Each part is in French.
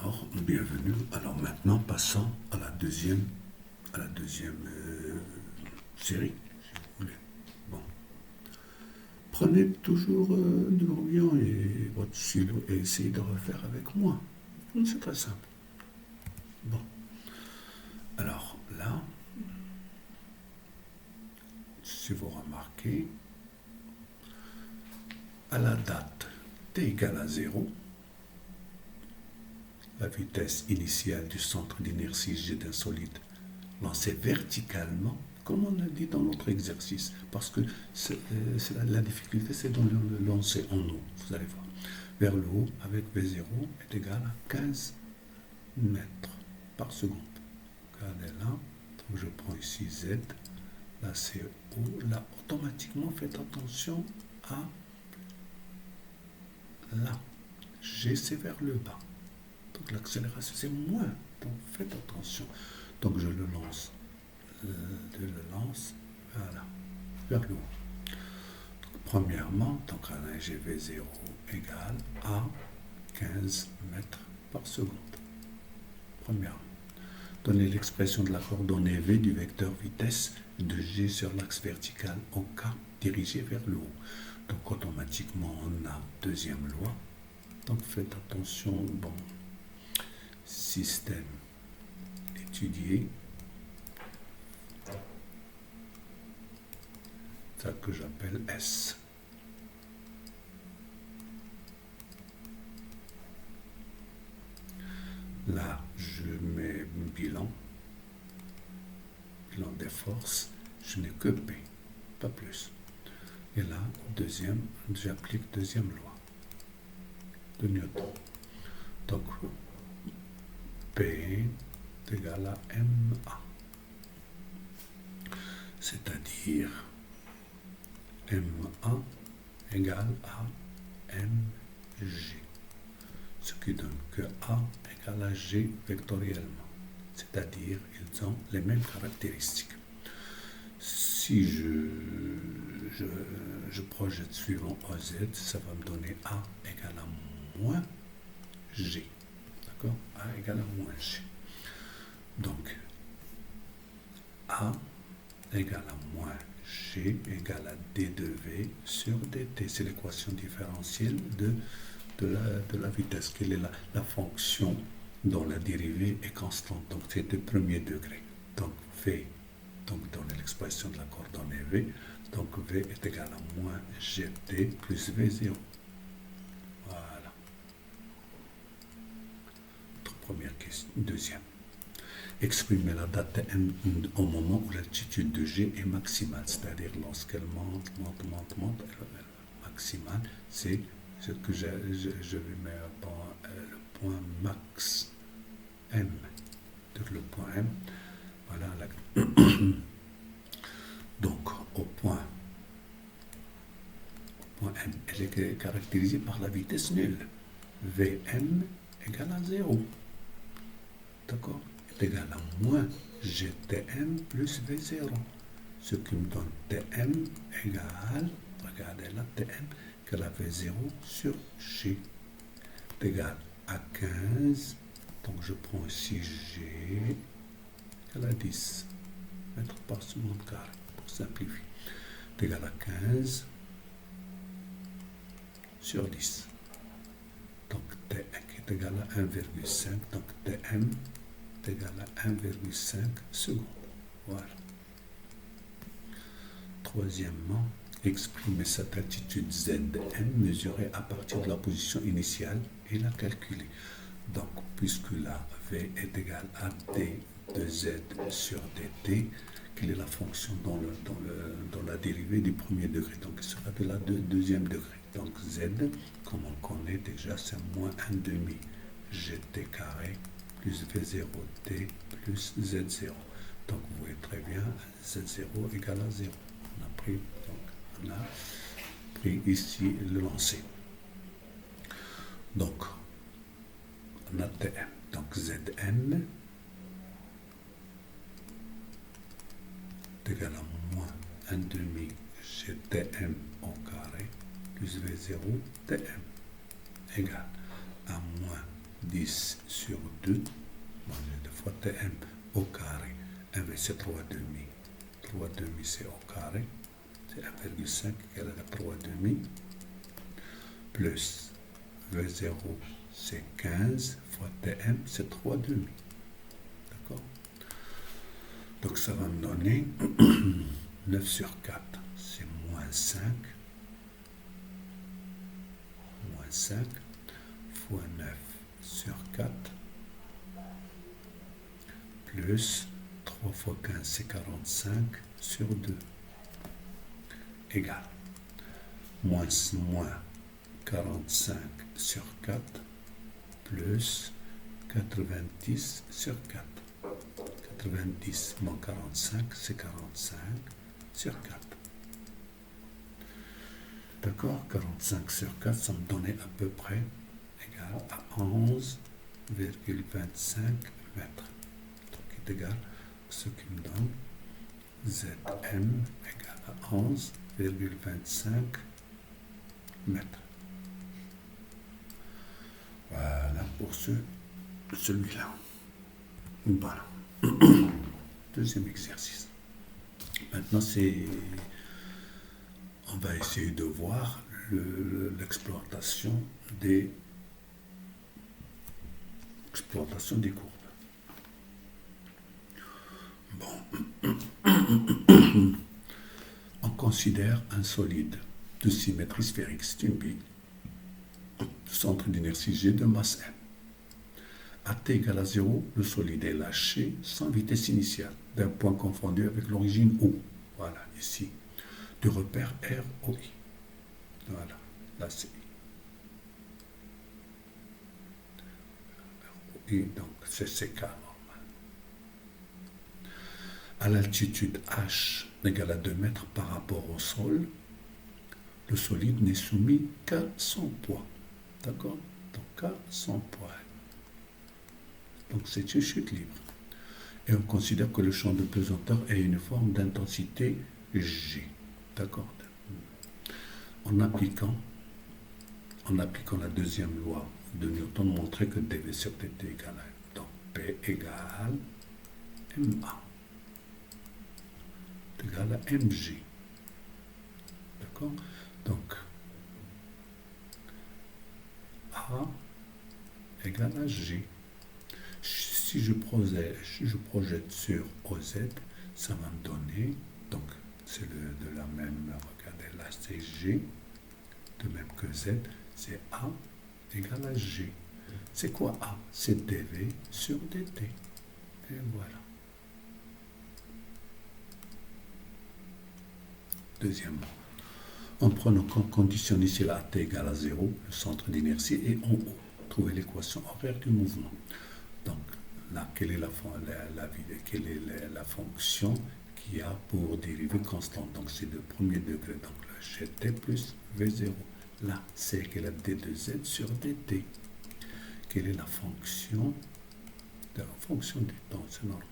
Alors, bienvenue. Alors maintenant, passons à la deuxième série, si vous voulez. Bon. Prenez toujours du brouillon et votre stylo et essayez de refaire avec moi. C'est très simple. Bon. Alors là, si vous remarquez, à la date t égale à 0, la vitesse initiale du centre d'inertie G d'un solide lancé verticalement, comme on l'a dit dans notre exercice, parce que la difficulté, c'est de le lancer en haut, vous allez voir. Vers le haut, avec V0, est égal à 15 mètres par seconde. Regardez là, donc je prends ici Z, là c'est haut, là automatiquement, faites attention à là. G, c'est vers le bas. Donc l'accélération, c'est moins. Donc faites attention. Donc je le lance. Voilà, vers le haut. Donc, premièrement, donc un GV0 égale à 15 mètres par seconde. Premièrement. Donnez l'expression de la coordonnée V du vecteur vitesse de G sur l'axe vertical au K dirigé vers le haut. Donc automatiquement, on a deuxième loi. Donc faites attention, bon, système étudié, ça que j'appelle S. Là, je mets bilan des forces, je n'ai que P, pas plus. Et là, j'applique deuxième loi de Newton. Donc, P est égal à MA. C'est-à-dire MA égale à MG. Ce qui donne que A égale à G vectoriellement. C'est-à-dire ils ont les mêmes caractéristiques. Si je projette suivant OZ, ça va me donner A égale à moins G. D'accord? A égale à moins G. Donc, A égale à moins G égale à D de V sur dt. C'est l'équation différentielle de la vitesse. Quelle est la fonction dont la dérivée est constante? Donc, c'est de premier degré. Donc, V, donc donner l'expression de la coordonnée V. Donc, V est égal à moins GT plus V0. Voilà. Notre première question. Deuxième. Exprimer la date M au moment où l'altitude de G est maximale, c'est-à-dire lorsqu'elle monte, maximale, c'est ce que je vais mettre le point max M. Donc le point M, voilà. Donc au point M, elle est caractérisée par la vitesse nulle. Vm égale à 0. D'accord? Égal à moins GTM plus V0. Ce qui me donne TM égale, regardez là, TM égale à V0 sur G. Égal à 15. Donc je prends ici G égale à 10 mètres par seconde carré pour simplifier. Égal à 15 sur 10. Donc T est égal à 1,5. Donc TM égal à 1,5 secondes. Voilà. Troisièmement, exprimer cette altitude Zm mesurée à partir de la position initiale et la calculer. Donc, puisque la V est égale à D de Z sur dt, quelle est la fonction dans la dérivée du premier degré? Donc, il sera de la deuxième degré. Donc, Z, comme on connaît déjà, c'est moins 1 demi gt carré plus V0t plus Z0. Donc vous voyez très bien, Z0 égale à 0. On a pris ici le lancer. Donc, on a Tm. Donc Zm est égal à moins 1 demi GTM au carré plus V0 Tm égale à moins 10 sur 2, bon, j'ai 2 fois Tm au carré. 1 c'est 3 demi. 3 demi c'est au carré. C'est 1,5 égale à 3 demi. Plus V0 c'est 15 fois Tm c'est 3 demi. D'accord? Donc ça va me donner 9 sur 4, c'est moins 5. Moins 5 fois 9 sur 4 plus 3 fois 15 c'est 45 sur 2 égale moins 45 sur 4 plus 90 sur 4. 90 moins 45 c'est 45 sur 4. D'accord? 45 sur 4, ça me donnait à peu près égal à 11,25 mètres. Donc, il est égal à ce qui me donne Zm égale à 11,25 mètres. Voilà pour celui-là. Voilà. Deuxième exercice. Maintenant, on va essayer de voir l'exploitation des courbes. Bon. On considère un solide de symétrie sphérique, c'est une bille, centre d'inertie G de masse M. À t égale à 0, le solide est lâché sans vitesse initiale, d'un point confondu avec l'origine O. Voilà, ici. Du repère ROI. Voilà, là c'est ROI, donc c'est CK normal. À l'altitude H égale à 2 mètres par rapport au sol, le solide n'est soumis qu'à son poids. D'accord? Donc à son poids. Donc c'est une chute libre. Et on considère que le champ de pesanteur est une forme d'intensité G. D'accord? En appliquant la deuxième loi de Newton, montrer que dV sur dt égale à M. Donc P égale MA. Égale à MG. D'accord? Donc A égale à G. Si je projette sur OZ, ça va me donner, donc c'est de la même, regardez là c'est G, de même que Z, c'est A égale à G. C'est quoi A? C'est dV sur dt. Et voilà. Deuxièmement, en prenant comme condition initiale à t égale à 0, le centre d'inertie est en haut. Trouvez l'équation horaire du mouvement. Donc, là, quelle est la fonction qui a pour dérivée constante? Donc, c'est de premier degré. Donc, là, gt plus v0. Là, c'est égal à d de z sur dt. Quelle est la fonction? La fonction du temps, c'est normal.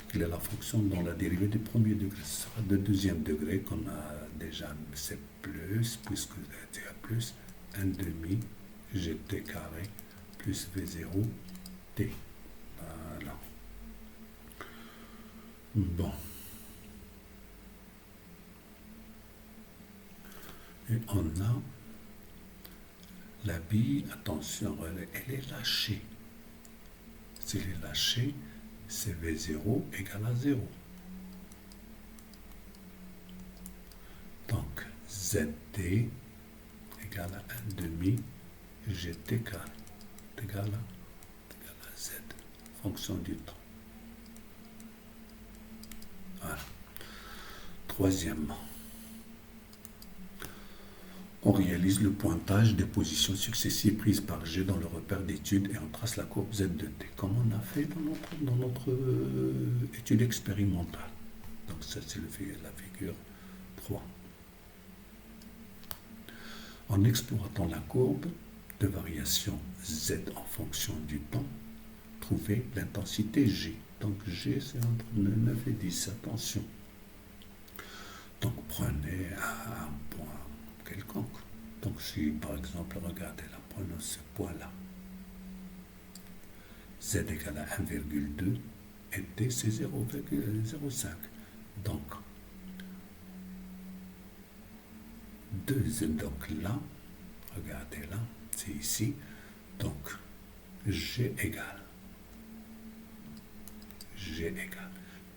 Quelle est la fonction dans la dérivée du premier degré? Ce sera de deuxième degré qu'on a déjà, c'est plus, puisque t a plus, 1 demi gt carré plus v0 t. Voilà. Bon. Et on a la bille, attention, elle est lâchée. Si elle est lâchée, c'est V0 égale à 0. Donc, ZT égale à 1 demi GT carré égale à Z, fonction du temps. Voilà. Troisièmement, on réalise le pointage des positions successives prises par G dans le repère d'étude et on trace la courbe Z de T, comme on a fait dans notre étude expérimentale. Donc ça, c'est la figure 3. En exploitant la courbe de variation Z en fonction du temps, trouvez l'intensité G. Donc G, c'est entre 9 et 10, attention. Donc prenez un point quelconque. Donc si par exemple, regardez là, prenons ce point-là. Z égale à 1,2 et D c'est 0,05. Donc 2Z, donc là, regardez là, c'est ici. Donc G égale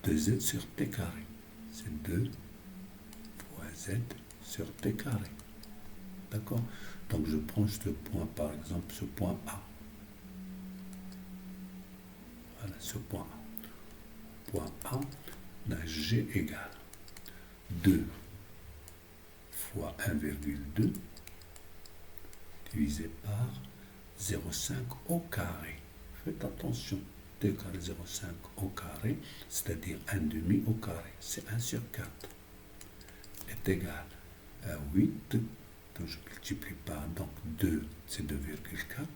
2Z sur T carré. C'est 2 fois Z sur T carré. D'accord? Donc je prends ce point, par exemple, ce point A. Voilà, ce point A. Point A, on a G égale 2 fois 1,2 divisé par 0,5 au carré. Faites attention, 2 carré 0,5 au carré, c'est-à-dire 1 demi au carré, c'est 1 sur 4, est égal à 8, donc je multiplie par, donc 2, c'est 2,4,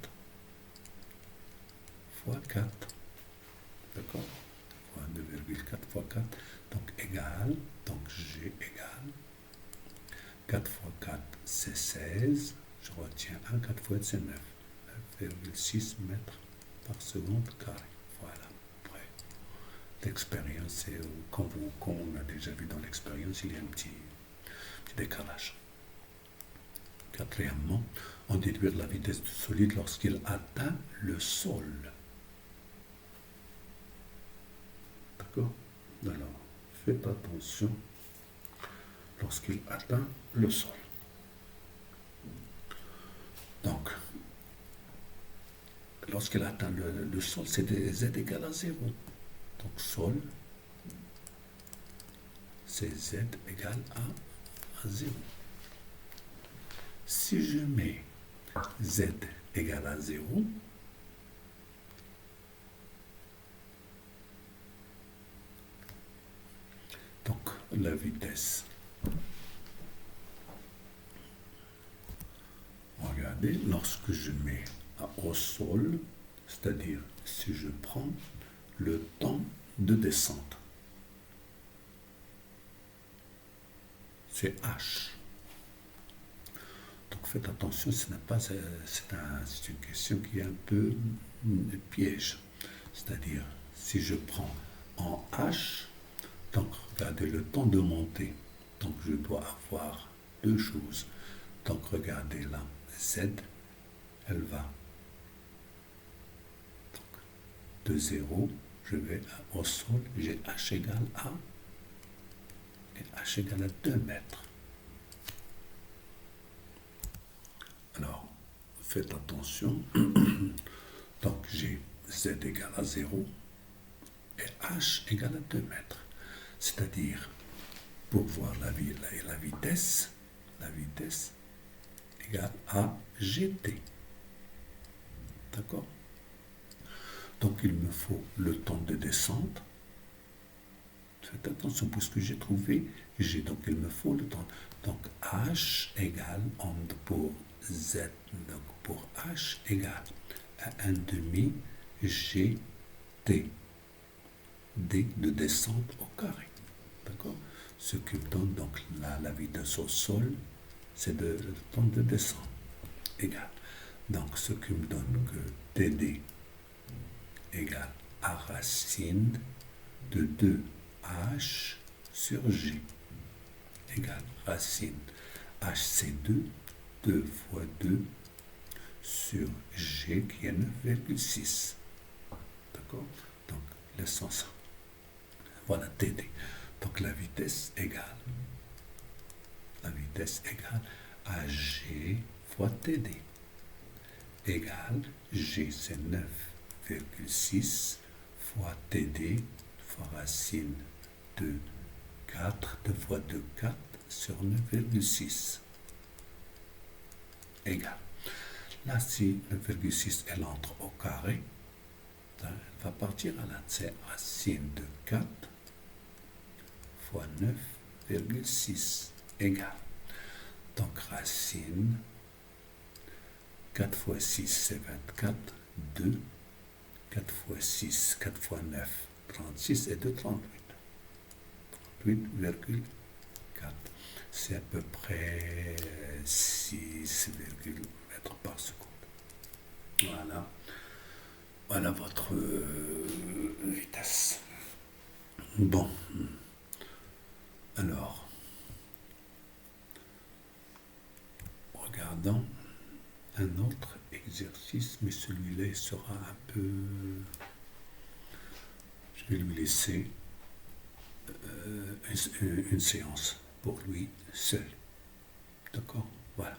fois 4, d'accord, fois 2,4 fois 4, donc égal, donc G égale 4 fois 4, c'est 16, je retiens 1, 4 fois 8, c'est 9, 9,6 mètres par seconde carré. Voilà, après, l'expérience, comme on a déjà vu dans l'expérience, il y a un petit décalage. Quatrièmement, on déduit la vitesse du solide lorsqu'il atteint le sol. D'accord? Alors, faites attention lorsqu'il atteint le sol. Donc, lorsqu'il atteint le sol, c'est Z égale à 0. Donc, sol, c'est Z égale à 0. Si je mets Z égale à 0, donc la vitesse, regardez, lorsque je mets au sol, c'est-à-dire si je prends le temps de descente, c'est H. Donc faites attention, ce n'est pas, c'est une question qui est un peu piège. C'est-à-dire, si je prends en H, donc regardez le temps de montée. Donc je dois avoir deux choses. Donc regardez là, Z, elle va donc, de 0, je vais au sol, j'ai H égale à, et H égale à 2 mètres. Alors, faites attention. Donc, j'ai Z égale à 0 et H égale à 2 mètres. C'est-à-dire, pour voir la vitesse égale à GT. D'accord? Donc, il me faut le temps de descente. Faites attention, puisque j'ai trouvé G. Donc, il me faut le temps. Donc, H égale, pour Z, donc pour H égale à 1 demi GT. D de descente au carré. D'accord? Ce qui me donne donc la vitesse au sol, c'est le temps de descente. Égal. Donc, ce qui me donne que TD égale à racine de 2H sur G. Égale racine. H c'est 2, 2 fois 2 sur G qui est 9,6. D'accord? Donc, laissons ça. Voilà TD. Donc, la vitesse égale à G fois TD. Égale G, c'est 9,6 fois TD fois racine de 4, 2 fois 2, 4 sur 9,6. Égale. Là, si 9,6, elle entre au carré, elle va partir à la c'est racine de 4 fois 9,6 égale. Donc, racine 4 fois 6, c'est 24. 2, 4 fois 6, 4 fois 9, 36 et 2, 38. 38,4. c'est à peu près 6,m par seconde. Voilà. Voilà votre vitesse. Bon. Alors, regardons un autre exercice, mais celui-là sera un peu... Je vais lui laisser une séance pour lui seul. D'accord? Voilà.